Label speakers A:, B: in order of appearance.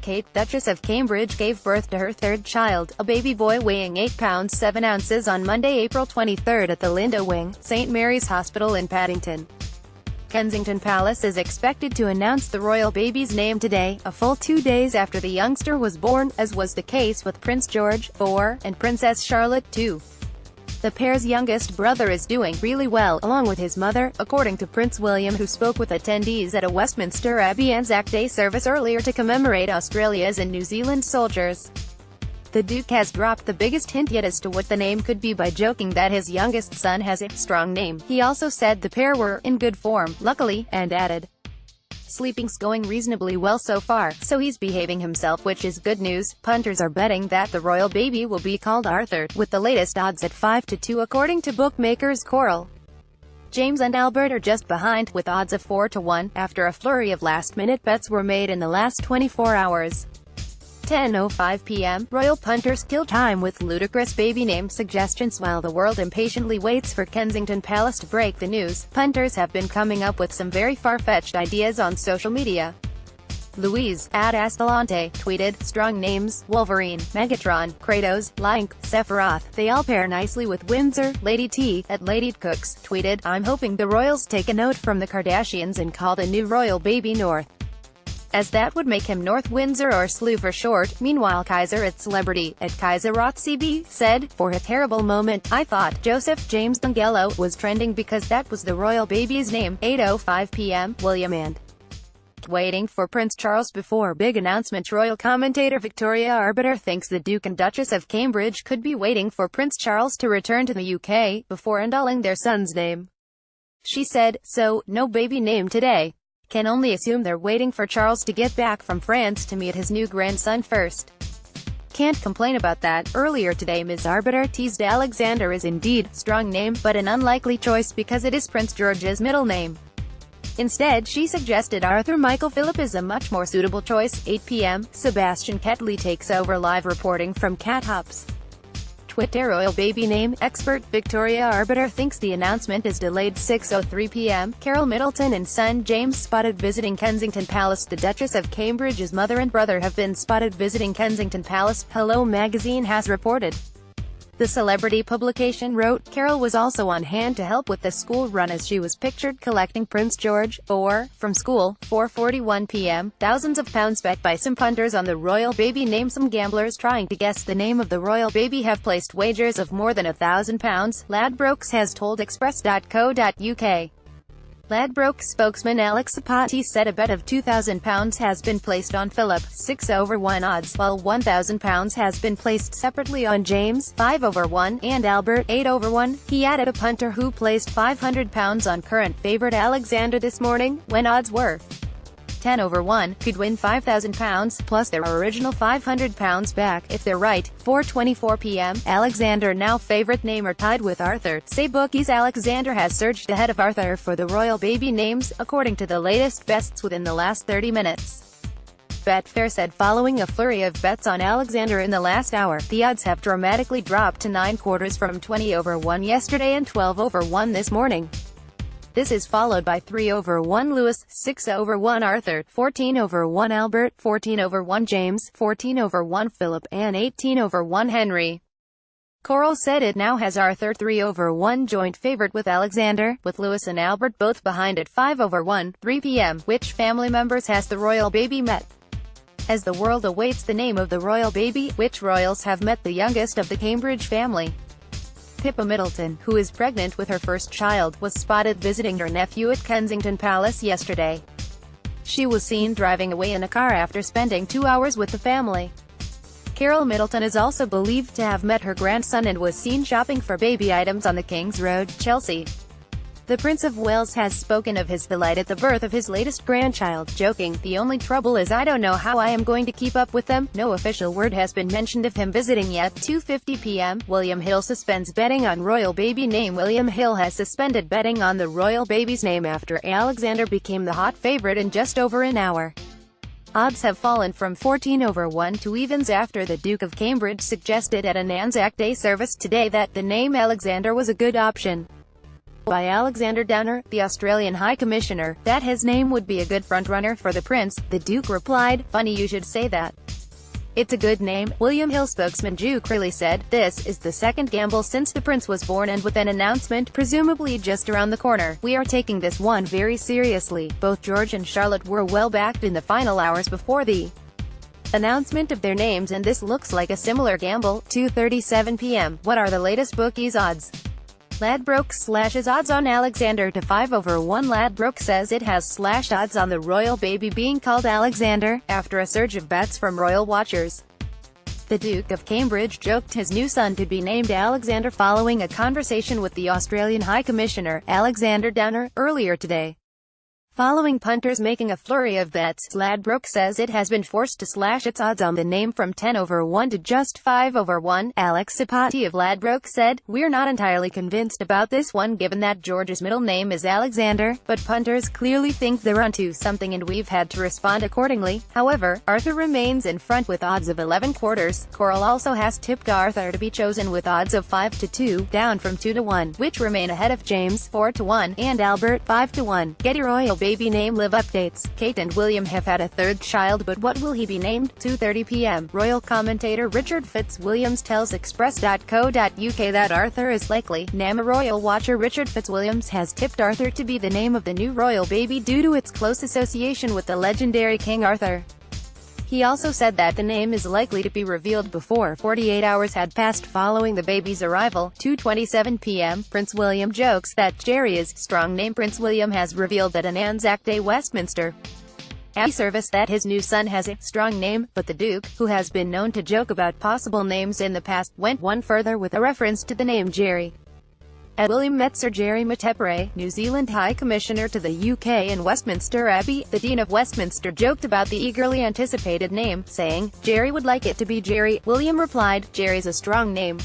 A: Kate, Duchess of Cambridge gave birth to her third child, a baby boy weighing 8 pounds 7 ounces on Monday, April 23 at the Lindo Wing, St. Mary's Hospital in Paddington. Kensington Palace is expected to announce the royal baby's name today, a full 2 days after the youngster was born, as was the case with Prince George, 4, and Princess Charlotte, 2. The pair's youngest brother is doing really well, along with his mother, according to Prince William, who spoke with attendees at a Westminster Abbey Anzac Day service earlier to commemorate Australia's and New Zealand's soldiers. The Duke has dropped the biggest hint yet as to what the name could be by joking that his youngest son has a strong name. He also said the pair were in good form, luckily, and added, "Sleeping's going reasonably well so far, so he's behaving himself, which is good news." Punters are betting that the royal baby will be called Arthur, with the latest odds at 5-2 according to bookmakers Coral. James and Albert are just behind, with odds of 4-1, after a flurry of last-minute bets were made in the last 24 hours. 10:05 p.m. Royal punters kill time with ludicrous baby name suggestions while the world impatiently waits for Kensington Palace to break the news. Punters have been coming up with some very far-fetched ideas on social media. Louise, @Astalante, tweeted, "Strong names, Wolverine, Megatron, Kratos, Link, Sephiroth, they all pair nicely with Windsor." Lady T, @Lady Cooks, tweeted, "I'm hoping the royals take a note from the Kardashians and call the new royal baby North, as that would make him North Windsor or SLU for short." Meanwhile, Kaiser @Celebrity, @KaiserRotzCB, said, "For a terrible moment, I thought Joseph James Dungello was trending because that was the royal baby's name." 8:05 p.m. William and waiting for Prince Charles before big announcement. Royal commentator Victoria Arbiter thinks the Duke and Duchess of Cambridge could be waiting for Prince Charles to return to the UK before unveiling their son's name. She said, "So, no baby name today. Can only assume they're waiting for Charles to get back from France to meet his new grandson first. Can't complain about that." Earlier today, Ms. Arbiter teased Alexander is indeed strong name, but an unlikely choice because it is Prince George's middle name. Instead, she suggested Arthur Michael Philip is a much more suitable choice. 8 p.m. Sebastian Ketley takes over live reporting from Cat Hops. Twitter royal baby name expert Victoria Arbiter thinks the announcement is delayed. 6:03 p.m. Carol Middleton and son James spotted visiting Kensington Palace. The Duchess of Cambridge's mother and brother have been spotted visiting Kensington Palace, Hello magazine has reported. The celebrity publication wrote, Carol was also on hand to help with the school run as she was pictured collecting Prince George, 4, from school. 4:41 p.m. Thousands of pounds bet by some punters on the royal baby name. Some gamblers trying to guess the name of the royal baby have placed wagers of more than £1,000, Ladbrokes has told Express.co.uk. Ladbrokes spokesman Alex Sapati said a bet of £2,000 has been placed on Philip, 6/1 odds, while £1,000 has been placed separately on James, 5/1, and Albert, 8/1. He added a punter who placed £500 on current favourite Alexander this morning, when odds were 10/1, could win £5,000, plus their original £500 back, if they're right. 4:24 p.m. Alexander now favourite name are tied with Arthur. Say bookies Alexander has surged ahead of Arthur for the royal baby names, according to the latest bests within the last 30 minutes. Betfair said following a flurry of bets on Alexander in the last hour, the odds have dramatically dropped to 9/4 from 20/1 yesterday and 12/1 this morning. This is followed by 3/1 Lewis, 6/1 Arthur, 14/1 Albert, 14/1 James, 14/1 Philip, and 18/1 Henry. Coral said it now has Arthur 3/1 joint favorite with Alexander, with Lewis and Albert both behind at 5/1. 3 p.m. Which family members has the royal baby met? As the world awaits the name of the royal baby, which royals have met the youngest of the Cambridge family? Pippa Middleton, who is pregnant with her first child, was spotted visiting her nephew at Kensington Palace yesterday. She was seen driving away in a car after spending 2 hours with the family. Carol Middleton is also believed to have met her grandson and was seen shopping for baby items on the King's Road, Chelsea. The Prince of Wales has spoken of his delight at the birth of his latest grandchild, joking, "The only trouble is I don't know how I am going to keep up with them." No official word has been mentioned of him visiting yet. 2:50 p.m. William Hill suspends betting on royal baby name. William Hill has suspended betting on the royal baby's name after Alexander became the hot favorite in just over an hour. Odds have fallen from 14/1 to evens after the Duke of Cambridge suggested at an Anzac Day service today that the name Alexander was a good option. by Alexander Downer, the Australian High Commissioner, that his name would be a good frontrunner for the Prince. The Duke replied, "Funny you should say that. It's a good name." William Hill spokesman Duke Riley said, "This is the second gamble since the Prince was born, and with an announcement presumably just around the corner, we are taking this one very seriously." Both George and Charlotte were well backed in the final hours before the announcement of their names, and this looks like a similar gamble. 2:37 p.m. What are the latest bookies odds? Ladbrokes slashes odds on Alexander to 5/1. Ladbrokes says it has slashed odds on the royal baby being called Alexander, after a surge of bets from royal watchers. The Duke of Cambridge joked his new son could be named Alexander following a conversation with the Australian High Commissioner, Alexander Downer, earlier today. Following punters making a flurry of bets, Ladbrokes says it has been forced to slash its odds on the name from 10/1 to just 5/1. Alex Sapati of Ladbrokes said, "We're not entirely convinced about this one given that George's middle name is Alexander, but punters clearly think they're onto something and we've had to respond accordingly." However, Arthur remains in front with odds of 11/4. Coral also has tipped Arthur to be chosen with odds of 5-2, down from 2-1, which remain ahead of James 4-1, and Albert 5-1. Getty royal baby name live updates. Kate and William have had a third child, but what will he be named? 2:30 p.m. Royal commentator Richard Fitzwilliams tells Express.co.uk that Arthur is likely. NAMA royal watcher Richard Fitzwilliams has tipped Arthur to be the name of the new royal baby due to its close association with the legendary King Arthur. He also said that the name is likely to be revealed before 48 hours had passed following the baby's arrival. 2:27 p.m. Prince William jokes that Jerry is strong name. Prince William has revealed at an Anzac Day Westminster Abbey service that his new son has a strong name, but the Duke, who has been known to joke about possible names in the past, went one further with a reference to the name Jerry. William met Sir Jerry Matepere, New Zealand High Commissioner to the UK in Westminster Abbey. The Dean of Westminster joked about the eagerly anticipated name, saying, "Jerry would like it to be Jerry." William replied, "Jerry's a strong name.